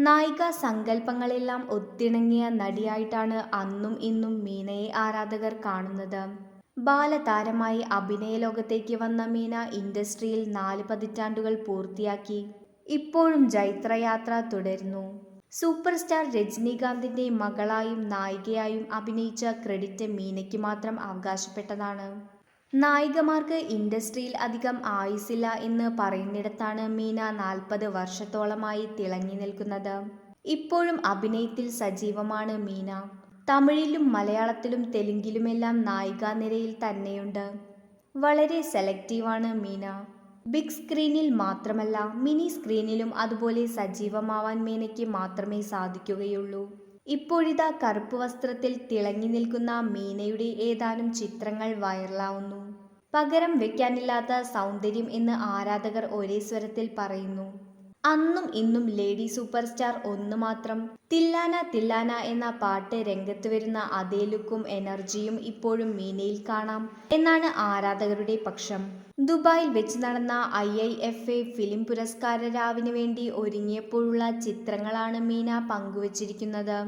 നായികാ സങ്കല്പങ്ങളെല്ലാം ഒത്തിണങ്ങിയ നടിയായിട്ടാണ് അന്നും ഇന്നും മീനയെ ആരാധകർ കാണുന്നത്. ബാലതാരമായി അഭിനയ ലോകത്തേക്ക് വന്ന മീന ഇൻഡസ്ട്രിയിൽ 4 പതിറ്റാണ്ടുകൾ പൂർത്തിയാക്കി. ഇപ്പോഴും ജൈത്രയാത്ര തുടരുന്നു. സൂപ്പർ സ്റ്റാർ രജനീകാന്തിന്റെ മകളായും നായികയായും അഭിനയിച്ച ക്രെഡിറ്റ് മീനയ്ക്ക് മാത്രം അവകാശപ്പെട്ടതാണ്. നായികമാർക്ക് ഇൻഡസ്ട്രിയിൽ അധികം ആയുസ്സില്ല എന്ന് പറയുന്നിടത്താണ് മീന 40 വർഷത്തോളമായി തിളങ്ങി നിൽക്കുന്നത്. ഇപ്പോഴും അഭിനയത്തിൽ സജീവമാണ് മീന. തമിഴിലും മലയാളത്തിലും തെലുങ്കിലുമെല്ലാം നായികാ നിരയിൽ തന്നെയുണ്ട്. വളരെ സെലക്റ്റീവാണ് മീന. ബിഗ് സ്ക്രീനിൽ മാത്രമല്ല മിനി സ്ക്രീനിലും അതുപോലെ സജീവമാവാൻ മീനയ്ക്ക് മാത്രമേ സാധിക്കുകയുള്ളൂ. ഇപ്പോഴിതാ കറുപ്പ് വസ്ത്രത്തിൽ തിളങ്ങി നിൽക്കുന്ന മീനയുടെ ഏതാനും ചിത്രങ്ങൾ വൈറലാവുന്നു. പകരം വെക്കാനില്ലാത്ത സൗന്ദര്യം എന്ന് ആരാധകർ ഒരേ സ്വരത്തിൽ പറയുന്നു. അന്നും ഇന്നും ലേഡി സൂപ്പർ സ്റ്റാർ ഒന്ന് മാത്രം. തില്ലാന തില്ലാന എന്ന പാട്ട് രംഗത്ത് വരുന്ന അതേ ലുക്കും എനർജിയും ഇപ്പോഴും മീനയിൽ കാണാം എന്നാണ് ആരാധകരുടെ പക്ഷം. ദുബായിൽ വെച്ച് നടന്ന IIFA ഫിലിം പുരസ്കാര രാവിന് വേണ്ടി ഒരുങ്ങിയപ്പോഴുള്ള ചിത്രങ്ങളാണ് മീന പങ്കുവച്ചിരിക്കുന്നത്.